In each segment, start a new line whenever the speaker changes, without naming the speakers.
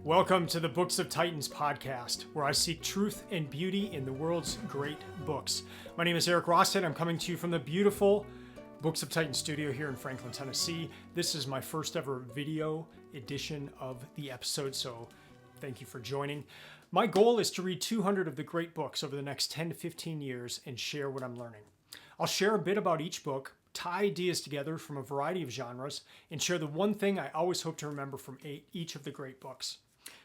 Welcome to the Books of Titans podcast, where I seek truth and beauty in the world's great books. My name is Eric Rosted. I'm coming to you from the beautiful Books of Titans studio here in Franklin, Tennessee. This is my first ever video edition of the episode, so thank you for joining. My goal is to read 200 of the great books over the next 10 to 15 years and share what I'm learning. I'll share a bit about each book, tie ideas together from a variety of genres, and share the one thing I always hope to remember from each of the great books.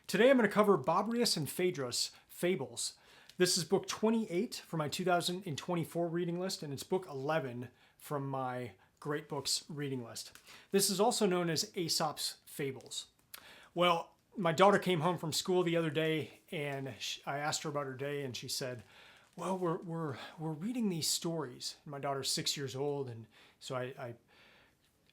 Today I'm going to cover Babrius and Phaedrus, Fables. This is book 28 from my 2024 reading list, and it's book 11 from my Great Books reading list. This is also known as Aesop's Fables. Well, my daughter came home from school the other day, and I asked her about her day, and she said, well, we're reading these stories. My daughter's 6 years old, and so I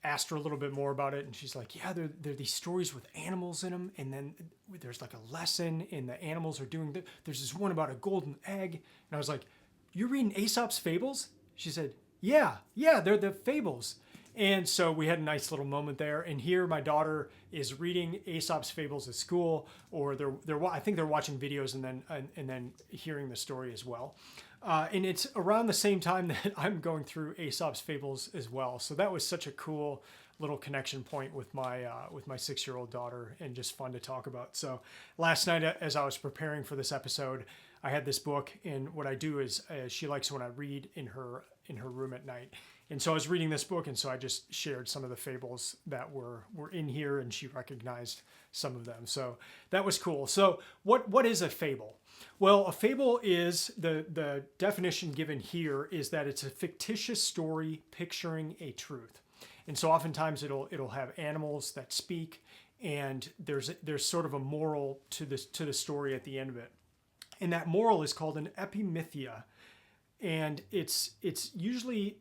asked her a little bit more about it, and she's like, yeah, they're these stories with animals in them, and then there's like a lesson, and the animals are doing, there's this one about a golden egg, and I was like, you're reading Aesop's Fables? She said, yeah, they're the Fables. And so we had a nice little moment there, and here my daughter is reading Aesop's Fables at school, or I think they're watching videos and then hearing the story as well. And it's around the same time that I'm going through Aesop's Fables as well. So that was such a cool little connection point with my 6-year-old daughter, and just fun to talk about. So last night, as I was preparing for this episode, I had this book, and what I do is she likes when I read in her room at night. And so I was reading this book, and so I just shared some of the fables that were in here, and she recognized some of them. So that was cool. So what is a fable? Well, a fable is, the definition given here is that it's a fictitious story picturing a truth. And so oftentimes it'll have animals that speak, and there's sort of a moral to the story at the end of it. And that moral is called an epimythia. And it's usually,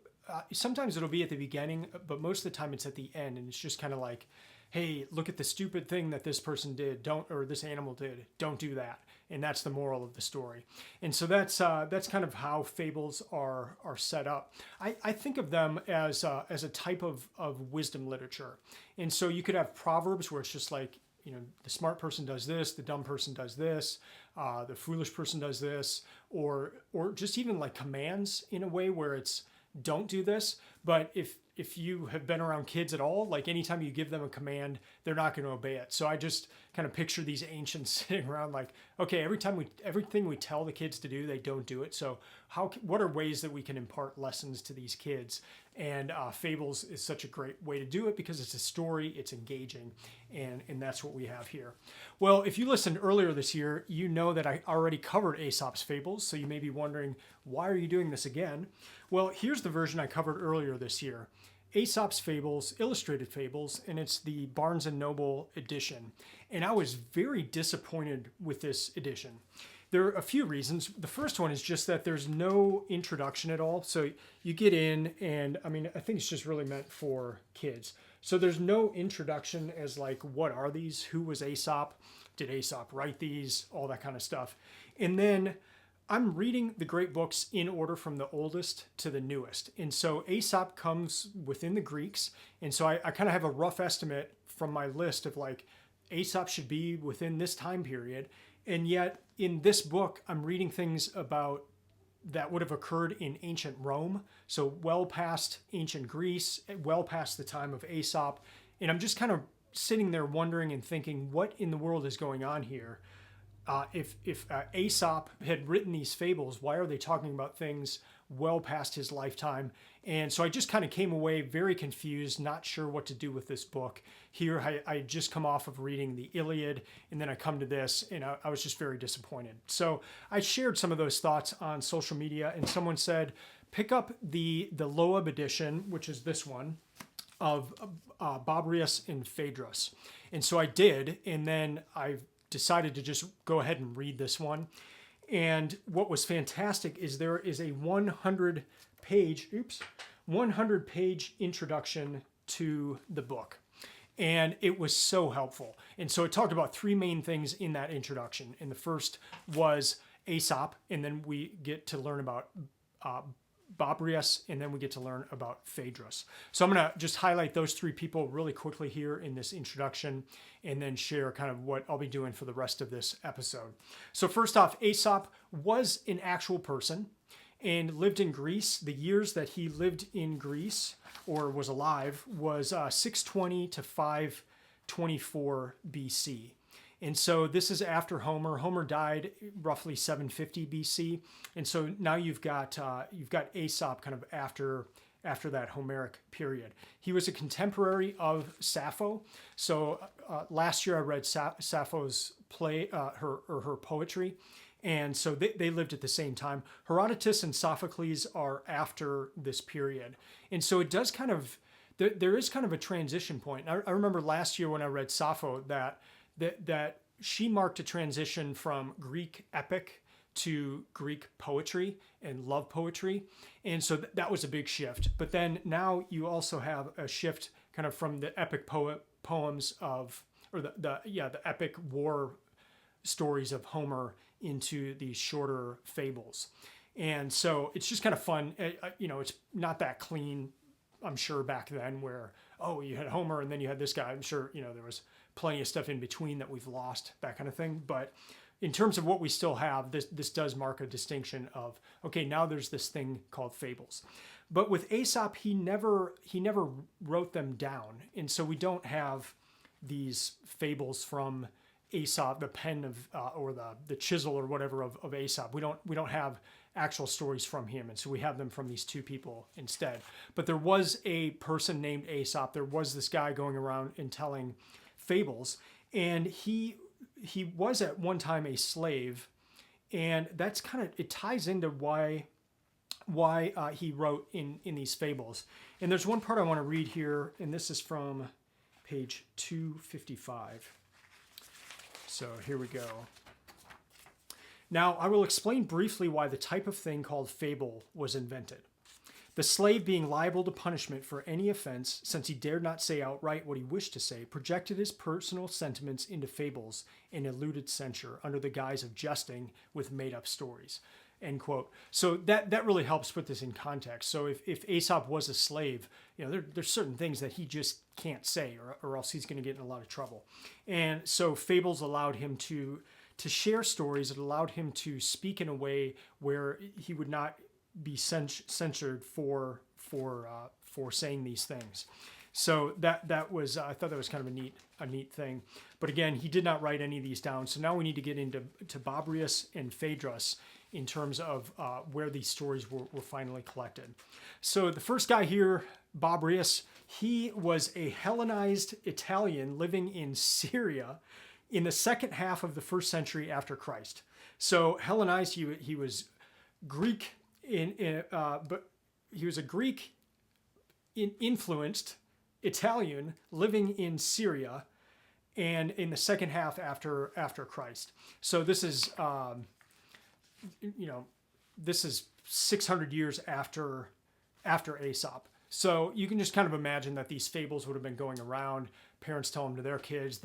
sometimes it'll be at the beginning, but most of the time it's at the end. And it's just kind of like, hey, look at the stupid thing that this person did, or this animal did, don't do that. And that's the moral of the story. And so that's kind of how fables are set up. I think of them as a type of wisdom literature. And so you could have proverbs where it's just like, the smart person does this, the dumb person does this, the foolish person does this, or just even like commands in a way where it's don't do this. But if you have been around kids at all, like anytime you give them a command, they're not going to obey it. So I just kind of picture these ancients sitting around like, okay, everything we tell the kids to do, they don't do it. So what are ways that we can impart lessons to these kids? And Fables is such a great way to do it because it's a story, it's engaging, and that's what we have here. Well, if you listened earlier this year, you know that I already covered Aesop's Fables, so you may be wondering, why are you doing this again? Well, here's the version I covered earlier this year. Aesop's Fables, Illustrated Fables, and it's the Barnes & Noble edition. And I was very disappointed with this edition. There are a few reasons. The first one is just that there's no introduction at all. So you get in, and I think it's just really meant for kids. So there's no introduction as like, what are these? Who was Aesop? Did Aesop write these? All that kind of stuff. And then I'm reading the great books in order from the oldest to the newest. And so Aesop comes within the Greeks. And so I kind of have a rough estimate from my list of like, Aesop should be within this time period. And yet in this book, I'm reading things about that would have occurred in ancient Rome. So well past ancient Greece, well past the time of Aesop. And I'm just kind of sitting there wondering and thinking, what in the world is going on here? If Aesop had written these fables, why are they talking about things well past his lifetime? And so I just kind of came away very confused, not sure what to do with this book. Here, I had just come off of reading the Iliad, and then I come to this, and I was just very disappointed. So I shared some of those thoughts on social media, and someone said, pick up the Loeb edition, which is this one, of Babrius and Phaedrus. And so I did, and then I decided to just go ahead and read this one. And what was fantastic is there is a 100-page introduction to the book. And it was so helpful. And so it talked about three main things in that introduction. And the first was Aesop, and then we get to learn about Babrius, and then we get to learn about Phaedrus. So I'm going to just highlight those three people really quickly here in this introduction, and then share kind of what I'll be doing for the rest of this episode. So first off, Aesop was an actual person and lived in Greece. The years that he lived in Greece or was alive was 620 to 524 BC. And so this is after Homer. Homer died roughly 750 BC, and so now you've got Aesop kind of after that Homeric period. He was a contemporary of Sappho. So last year I read Sappho's play, her poetry, and so they lived at the same time. Herodotus and Sophocles are after this period, and so it does kind of there is kind of a transition point. I remember last year when I read Sappho that she marked a transition from Greek epic to Greek poetry and love poetry. And so that was a big shift. But then now you also have a shift kind of from the epic poems of, or the epic war stories of Homer into these shorter fables. And so it's just kind of fun. It's not that clean, I'm sure, back then, where, oh, you had Homer and then you had this guy. I'm sure, there was plenty of stuff in between that we've lost, that kind of thing. But in terms of what we still have, this does mark a distinction of, okay, now there's this thing called fables. But with Aesop, he never wrote them down. And so we don't have these fables from Aesop, the pen of, or the chisel or whatever of Aesop. We don't have actual stories from him. And so we have them from these two people instead. But there was a person named Aesop. There was this guy going around and telling fables, and he was at one time a slave, and that's kind of, it ties into why he wrote in these fables. And there's one part I want to read here, and this is from page 255. So here we go. Now I will explain briefly why the type of thing called fable was invented. The slave, being liable to punishment for any offense, since he dared not say outright what he wished to say, projected his personal sentiments into fables and eluded censure under the guise of jesting with made-up stories. End quote. So that really helps put this in context. So if Aesop was a slave, there's certain things that he just can't say, or else he's going to get in a lot of trouble. And so fables allowed him to share stories. It allowed him to speak in a way where he would not be censored for saying these things. So that was, I thought that was kind of a neat thing. But again, he did not write any of these down. So now we need to get into Babrius and Phaedrus in terms of where these stories were finally collected. So the first guy here, Babrius, he was a Hellenized Italian living in Syria in the second half of the 1st century after Christ. So Hellenized, he was Greek but he was a Greek influenced Italian living in Syria, and in the second half after Christ. So this is this is 600 years after Aesop. So you can just kind of imagine that these fables would have been going around. Parents tell them to their kids,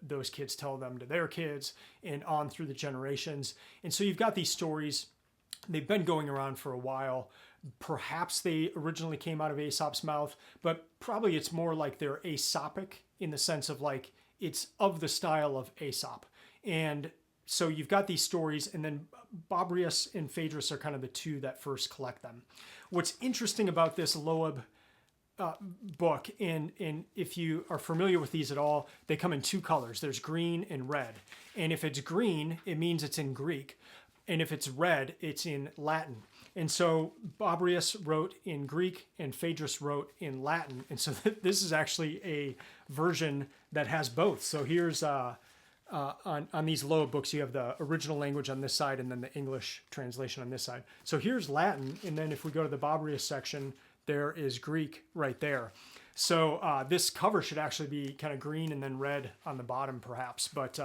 those kids tell them to their kids, and on through the generations. And so you've got these stories. They've been going around for a while. Perhaps they originally came out of Aesop's mouth, but probably it's more like they're Aesopic in the sense of like it's of the style of Aesop. And so you've got these stories, and then Babrius and Phaedrus are kind of the two that first collect them. What's interesting about this Loeb book, and if you are familiar with these at all, they come in two colors. There's green and red. And if it's green, it means it's in Greek. And if it's red, it's in Latin. And so Babrius wrote in Greek and Phaedrus wrote in Latin. And so this is actually a version that has both. So here's on these Loeb books, you have the original language on this side and then the English translation on this side. So here's Latin. And then if we go to the Babrius section, there is Greek right there. So this cover should actually be kind of green and then red on the bottom perhaps. But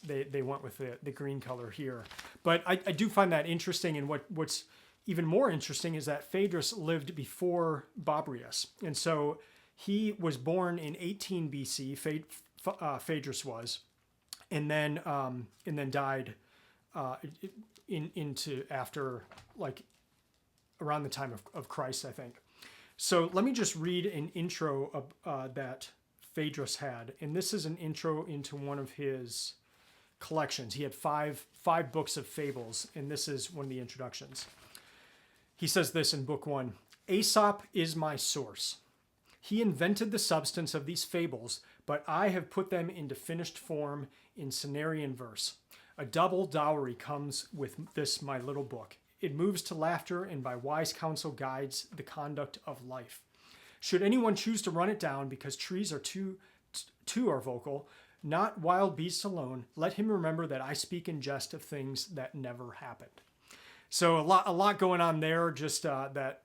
they went with the green color here. But I do find that interesting, and what's even more interesting is that Phaedrus lived before Babrius. And so he was born in 18 BC, Phaedrus was, and then died into after like around the time of Christ, I think. So let me just read an intro that Phaedrus had. And this is an intro into one of his collections. He had five books of fables, and this is one of the introductions. He says this in book 1: Aesop is my source. He invented the substance of these fables, but I have put them into finished form in Cenarian verse. A double dowry comes with this my little book. It moves to laughter and by wise counsel guides the conduct of life. Should anyone choose to run it down because trees are too are vocal, not wild beasts alone, let him remember that I speak in jest of things that never happened. So a lot going on there, just that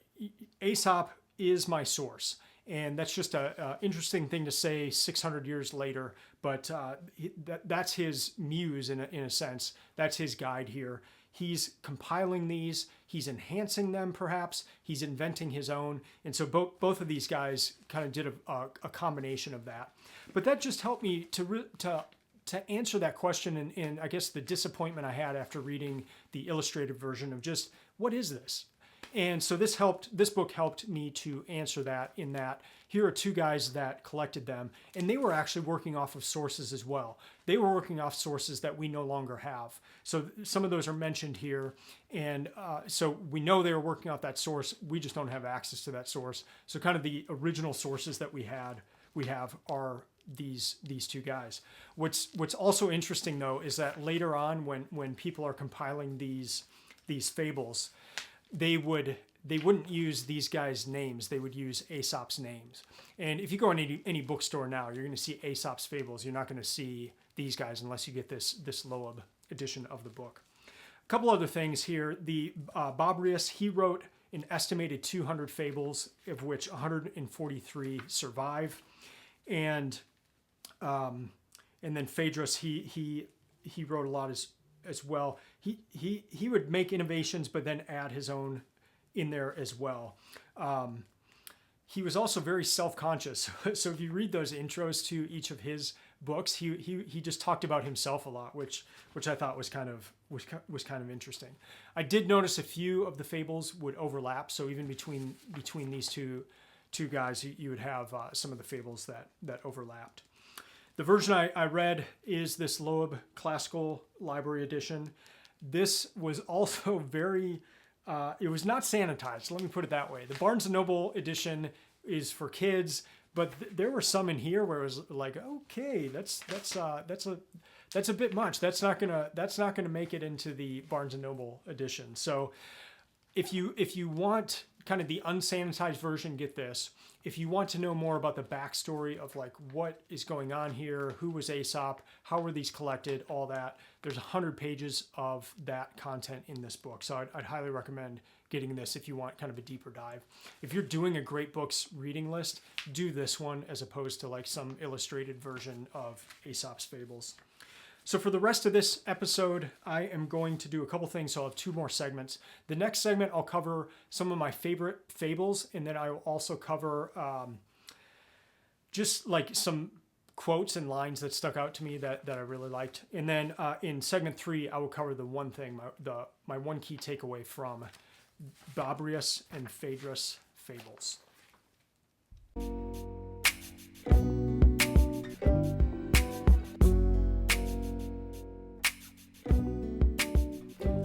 Aesop is my source. And that's just an interesting thing to say 600 years later, but that's his muse in a sense. That's his guide here. He's compiling these, he's enhancing them perhaps, he's inventing his own. And so both of these guys kind of did a combination of that. But that just helped me to answer that question and I guess the disappointment I had after reading the illustrated version of just, what is this? And so this book helped me to answer that, in that here are two guys that collected them, and they were actually working off of sources as well. They were working off sources that we no longer have. So some of those are mentioned here, and so we know they were working off that source. We just don't have access to that source. So kind of the original sources that we have are these two guys. What's also interesting though is that later on when people are compiling these fables, they wouldn't use these guys' names. They would use Aesop's names. And if you go in any bookstore now, you're going to see Aesop's Fables. You're not going to see these guys unless you get this Loeb edition of the book. A couple other things here. The Babrius, he wrote an estimated 200 fables, of which 143 survive. And then Phaedrus, he wrote a lot as well. He would make innovations, but then add his own in there as well. He was also very self-conscious. So if you read those intros to each of his books, he just talked about himself a lot, which I thought was kind of interesting. I did notice a few of the fables would overlap. So even between these two guys, you would have some of the fables that overlapped. The version I read is this Loeb Classical Library edition. This was also very, it was not sanitized, let me put it that way. The Barnes & Noble edition is for kids, but there were some in here where it was like, okay, that's a bit much. That's not gonna make it into the Barnes & Noble edition. So if you want kind of the unsanitized version, get this. If you want to know more about the backstory of like what is going on here, who was Aesop, how were these collected, all that, there's 100 pages of that content in this book. So I'd highly recommend getting this if you want kind of a deeper dive. If you're doing a great books reading list, do this one as opposed to like some illustrated version of Aesop's Fables. So for the rest of this episode, I am going to do a couple things. So I'll have 2 more segments. The next segment, I'll cover some of my favorite fables, and then I will also cover just like some quotes and lines that stuck out to me that I really liked. And then in segment 3, I will cover the one thing, my one key takeaway from Babrius and Phaedrus Fables.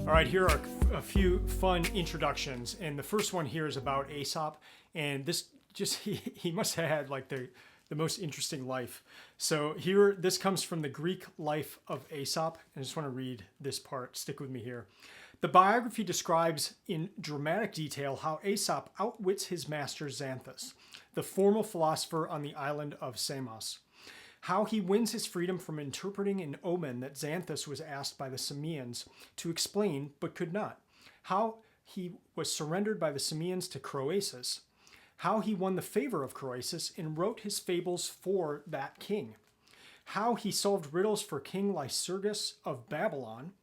All right, here are a few fun introductions, and the first one here is about Aesop, and this just he must have had like the most interesting life. So here, this comes from the Greek life of Aesop, and I just want to read this part. Stick with me here. The biography describes in dramatic detail how Aesop outwits his master Xanthus, the formal philosopher on the island of Samos. How he wins his freedom from interpreting an omen that Xanthus was asked by the Samians to explain but could not. How he was surrendered by the Samians to Croesus. How he won the favor of Croesus and wrote his fables for that king. How he solved riddles for King Lycurgus of Babylon.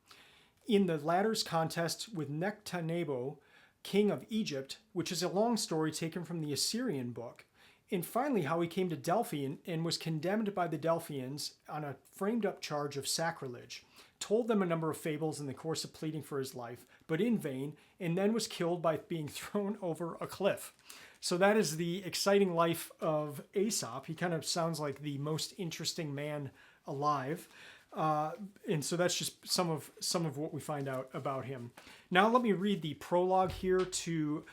In the latter's contest with Nectanebo, king of Egypt, which is a long story taken from the Assyrian book, And finally, how he came to Delphi and was condemned by the Delphians on a framed up charge of sacrilege, told them a number of fables in the course of pleading for his life, but in vain, and then was killed by being thrown over a cliff. So that is the exciting life of Aesop. He kind of sounds like the most interesting man alive. And so that's just some of what we find out about him. Now let me read the prologue here to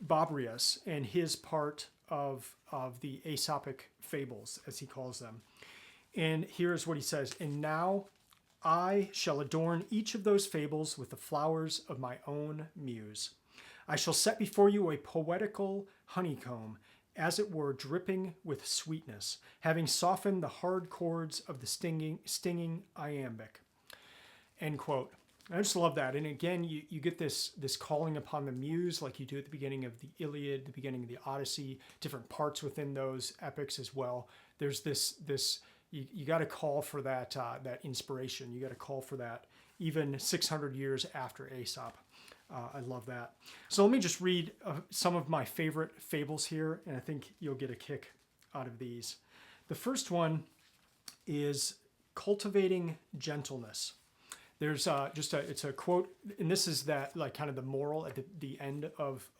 Babrius and his part of the Aesopic fables, as he calls them. And here's what he says: "And now I shall adorn each of those fables with the flowers of my own muse. I shall set before you a poetical honeycomb, as it were dripping with sweetness, having softened the hard chords of the stinging iambic." End quote. I just love that. And again, you get this calling upon the muse, like you do at the beginning of the Iliad, the beginning of the Odyssey, different parts within those epics as well. There's this you got to call for that inspiration. You got to call for that even 600 years after Aesop. I love that. So let me just read some of my favorite fables here, and I think you'll get a kick out of these. The first one is cultivating gentleness. There's it's a quote, and this is that like kind of the moral at the end of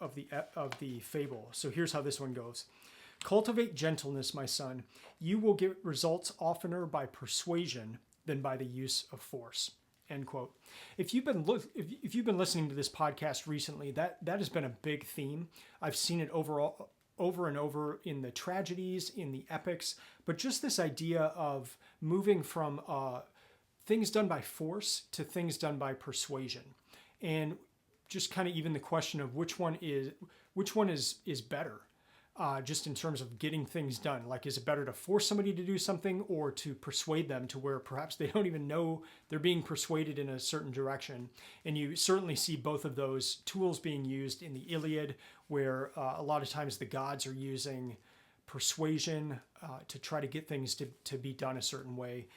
the fable. So here's how this one goes: "Cultivate gentleness, my son. You will get results oftener by persuasion than by the use of force." End quote. If you've been listening to this podcast recently, that has been a big theme. I've seen it over and over in the tragedies, in the epics, but just this idea of moving from things done by force to things done by persuasion, and just kind of even the question of which one is better. Just in terms of getting things done. Like, is it better to force somebody to do something or to persuade them to where perhaps they don't even know they're being persuaded in a certain direction? And you certainly see both of those tools being used in the Iliad, where a lot of times the gods are using persuasion to try to get things to be done a certain way.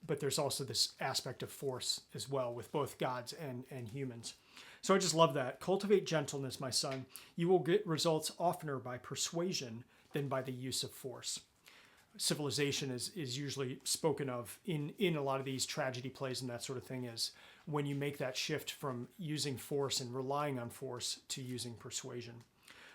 But there's also this aspect of force as well with both gods and humans. So I just love that. Cultivate gentleness, my son. You will get results oftener by persuasion than by the use of force. Civilization is usually spoken of in a lot of these tragedy plays and that sort of thing, is when you make that shift from using force and relying on force to using persuasion.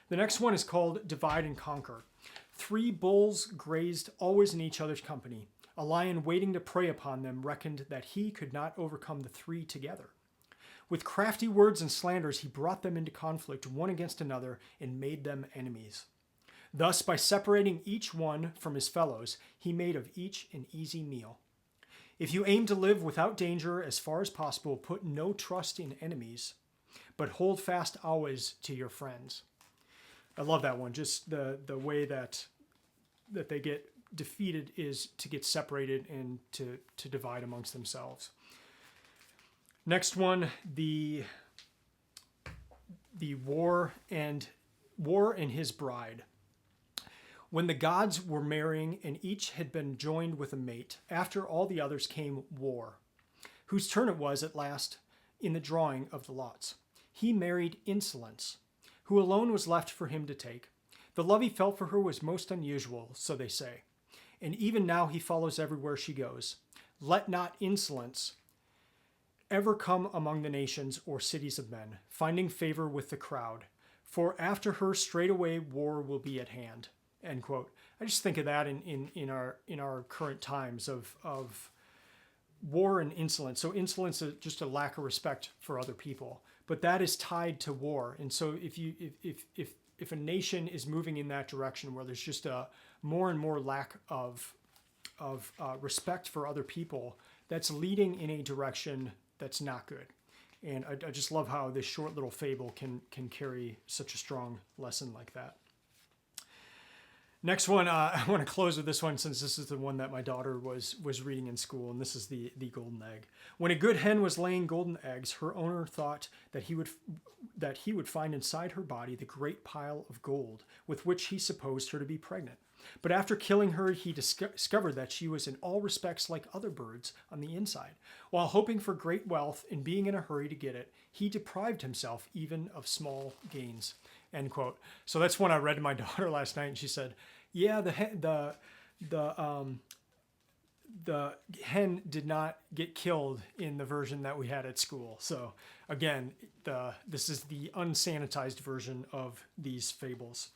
The next one is called Divide and Conquer. 3 bulls grazed always in each other's company. A lion waiting to prey upon them reckoned that he could not overcome the 3 together. With crafty words and slanders, he brought them into conflict one against another and made them enemies. Thus, by separating each one from his fellows, he made of each an easy meal. If you aim to live without danger as far as possible, put no trust in enemies, but hold fast always to your friends. I love that one. Just the way that they get defeated is to get separated and to divide amongst themselves. Next one, the war and his bride. When the gods were marrying and each had been joined with a mate, after all the others came war, whose turn it was at last in the drawing of the lots. He married Insolence, who alone was left for him to take. The love he felt for her was most unusual, so they say, and even now he follows everywhere she goes. Let not Insolence ever come among the nations or cities of men, finding favor with the crowd, for after her straightway war will be at hand. End quote. I just think of that in our current times of war and insolence. So insolence is just a lack of respect for other people, but that is tied to war. And so if a nation is moving in that direction where there's just a more and more lack of respect for other people, that's leading in a direction that's not good. And I just love how this short little fable can carry such a strong lesson like that. Next one, I want to close with this one since this is the one that my daughter was reading in school, and this is the golden egg. When a good hen was laying golden eggs, her owner thought that he would find inside her body the great pile of gold with which he supposed her to be pregnant. But after killing her, he discovered that she was in all respects like other birds on the inside. While hoping for great wealth and being in a hurry to get it, he deprived himself even of small gains. end quote. So that's one I read to my daughter last night, and she said, yeah, the hen did not get killed in the version that we had at school. So again, this is the unsanitized version of these fables.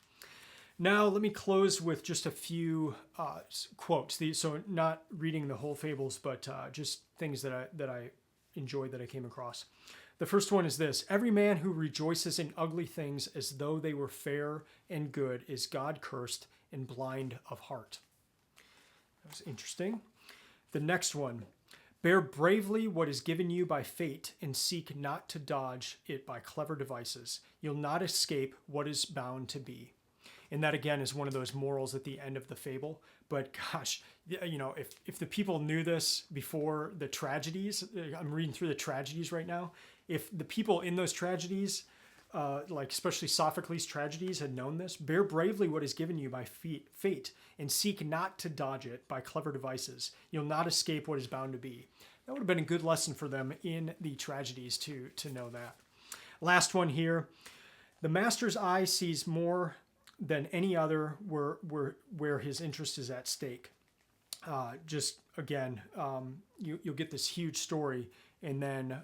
Now let me close with just a few quotes. So not reading the whole fables, but just things that I enjoyed that I came across. The first one is this: every man who rejoices in ugly things as though they were fair and good is God cursed and blind of heart. That was interesting. The next one: bear bravely what is given you by fate and seek not to dodge it by clever devices. You'll not escape what is bound to be. And that again is one of those morals at the end of the fable. But gosh, if the people knew this before the tragedies, I'm reading through the tragedies right now. If the people in those tragedies, like especially Sophocles' tragedies, had known this: bear bravely what is given you by fate and seek not to dodge it by clever devices. You'll not escape what is bound to be. That would have been a good lesson for them in the tragedies to know that. Last one here: the master's eye sees more than any other where his interest is at stake. Just again, you'll get this huge story, and then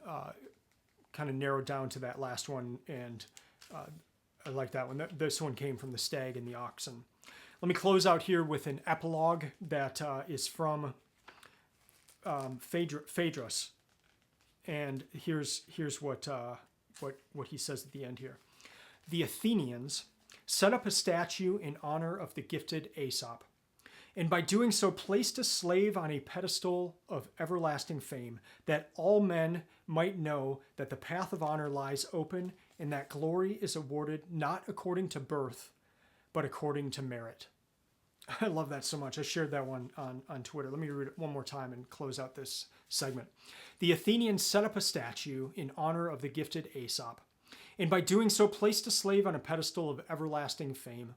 kind of narrowed down to that last one, and I like that one. This one came from The Stag and the Oxen. Let me close out here with an epilogue that is from Phaedrus, and here's what he says at the end here. The Athenians set up a statue in honor of the gifted Aesop, and by doing so placed a slave on a pedestal of everlasting fame, that all men might know that the path of honor lies open and that glory is awarded not according to birth, but according to merit. I love that so much. I shared that one on Twitter. Let me read it one more time and close out this segment. The Athenians set up a statue in honor of the gifted Aesop, and by doing so placed a slave on a pedestal of everlasting fame,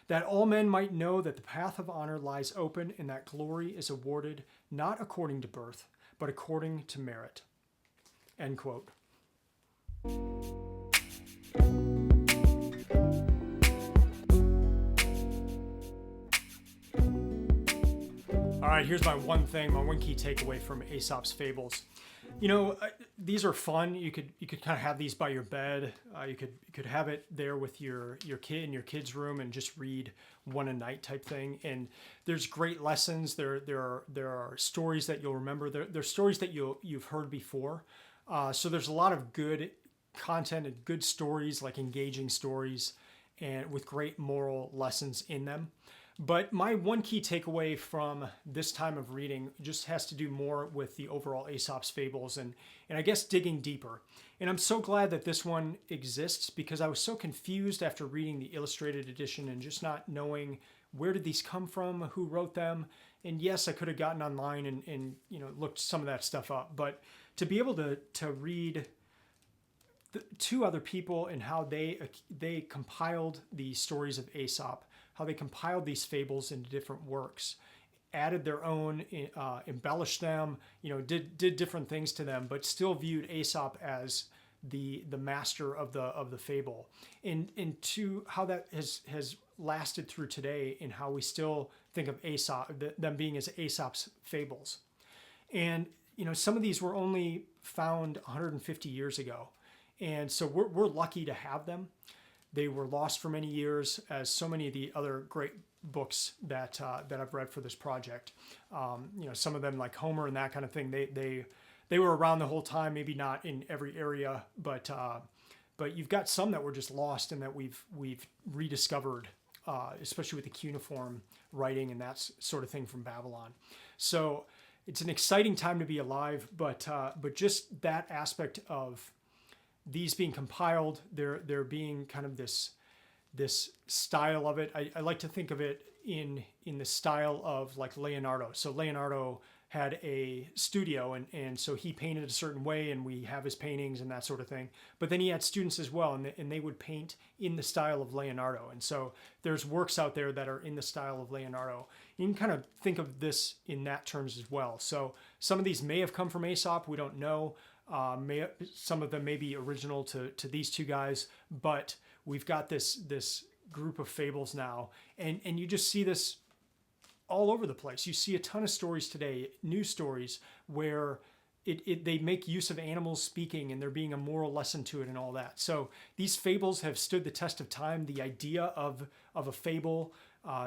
that all men might know that the path of honor lies open and that glory is awarded not according to birth, but according to merit. End quote. All right, here's my one key takeaway from Aesop's Fables. These are fun. You could kind of have these by your bed. You could have it there with your kid in your kid's room and just read one a night type thing. And there's great lessons. There are stories that you'll remember. There's stories that you've heard before. So there's a lot of good content and good stories, like engaging stories, and with great moral lessons in them. But my one key takeaway from this time of reading just has to do more with the overall Aesop's Fables and I guess digging deeper. And I'm so glad that this one exists, because I was so confused after reading the illustrated edition and just not knowing where did these come from, who wrote them. And yes, I could have gotten online and looked some of that stuff up, but to be able to read the two other people and how they compiled the stories of Aesop, how they compiled these fables into different works, added their own, embellished them, did different things to them, but still viewed Aesop as the master of the fable, and to how that has lasted through today, and how we still think of Aesop, them being as Aesop's fables. And some of these were only found 150 years ago, and so we're lucky to have them. They were lost for many years, as so many of the other great books that I've read for this project. Some of them, like Homer and that kind of thing, they were around the whole time. Maybe not in every area, but you've got some that were just lost and that we've rediscovered, especially with the cuneiform writing and that sort of thing from Babylon. So it's an exciting time to be alive, but just that aspect of these being compiled, there being kind of this style of it. I like to think of it in the style of like Leonardo. So Leonardo had a studio, and so he painted a certain way, and we have his paintings and that sort of thing. But then he had students as well, and they would paint in the style of Leonardo. And so there's works out there that are in the style of Leonardo. You can kind of think of this in that terms as well. So some of these may have come from Aesop. We don't know. Some of them may be original to these two guys, but we've got this group of fables now, and you just see this all over the place. You see a ton of stories today, news stories, where they make use of animals speaking and there being a moral lesson to it and all that. So these fables have stood the test of time. The idea of a fable,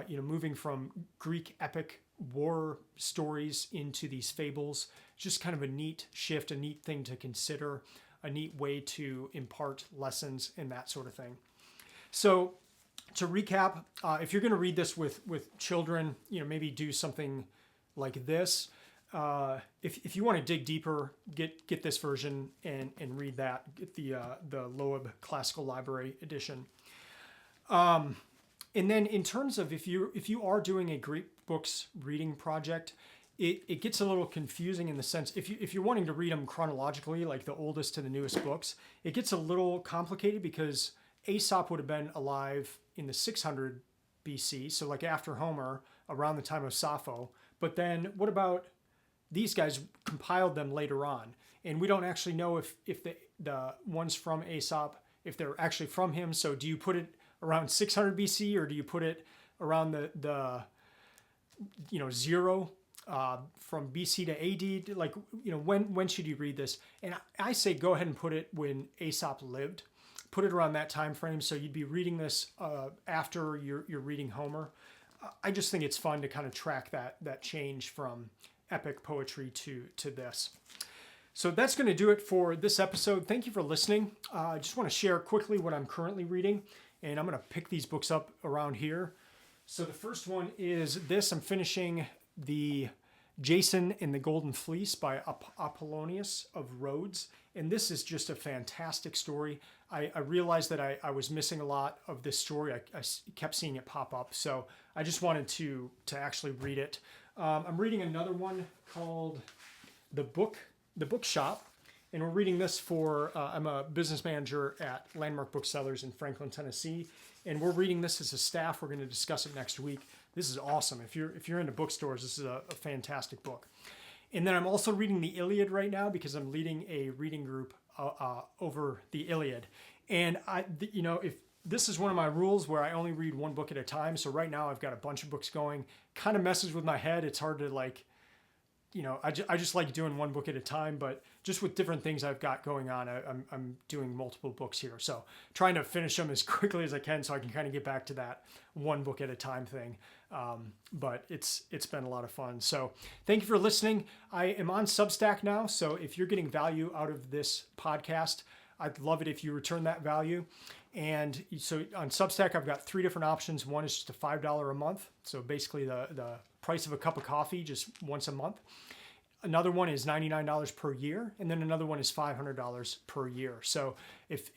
moving from Greek epic war stories into these fables, just kind of a neat shift, a neat thing to consider, a neat way to impart lessons and that sort of thing. So to recap, if you're going to read this with children, maybe do something like this. If you want to dig deeper, get this version and read that. Get the Loeb Classical Library edition. And then in terms of if you are doing a Greek books reading project, it gets a little confusing in the sense if you're wanting to read them chronologically, like the oldest to the newest books, it gets a little complicated because Aesop would have been alive in the 600 BC, so like after Homer, around the time of Sappho. But then what about these guys compiled them later on? And we don't actually know if the ones from Aesop, if they're actually from him. So do you put it around 600 BC or do you put it around the zero from BC to AD? Like, when should you read this? And I say go ahead and put it when Aesop lived. Put it around that time frame, so you'd be reading this after you're reading Homer. I just think it's fun to kind of track that change from epic poetry to this. So that's going to do it for this episode. Thank you for listening. I just want to share quickly what I'm currently reading, and I'm going to pick these books up around here. So the first one is this. I'm finishing the Jason and the Golden Fleece by Apollonius of Rhodes. And this is just a fantastic story. I realized that I was missing a lot of this story. I kept seeing it pop up. So I just wanted to actually read it. I'm reading another one called The Bookshop. And we're reading this for, I'm a business manager at Landmark Booksellers in Franklin, Tennessee. And we're reading this as a staff. We're going to discuss it next week. This is awesome. If you're into bookstores, this is a fantastic book. And then I'm also reading the Iliad right now because I'm leading a reading group over the Iliad. And if this is one of my rules where I only read one book at a time. So right now I've got a bunch of books going. Kind of messes with my head. It's hard to I just like doing one book at a time, but just with different things I've got going on, I'm doing multiple books here. So trying to finish them as quickly as I can so I can kind of get back to that one book at a time thing. But it's been a lot of fun. So thank you for listening. I am on Substack now. So if you're getting value out of this podcast, I'd love it if you return that value. And so on Substack, I've got 3 different options. One is just a $5 a month. So basically the price of a cup of coffee just once a month. Another one is $99 per year, and then another one is $500 per year. So if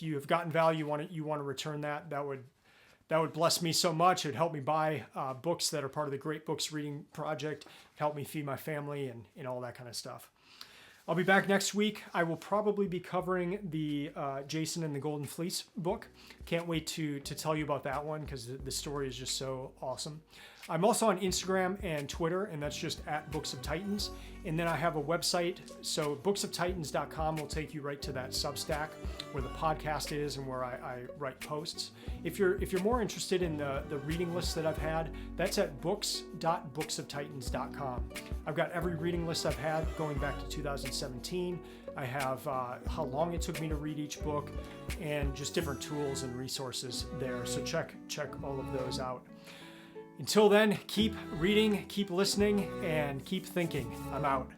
you have gotten value, you want to return that would bless me so much. It'd help me buy books that are part of the Great Books Reading Project, help me feed my family and all that kind of stuff. I'll be back next week. I will probably be covering the Jason and the Golden Fleece book. Can't wait to tell you about that one because the story is just so awesome. I'm also on Instagram and Twitter, and that's just at Books of Titans. And then I have a website, so booksoftitans.com will take you right to that Substack where the podcast is and where I write posts. If you're more interested in the reading lists that I've had, that's at books.booksoftitans.com. I've got every reading list I've had going back to 2017. I have how long it took me to read each book and just different tools and resources there. So check all of those out. Until then, keep reading, keep listening, and keep thinking. I'm out.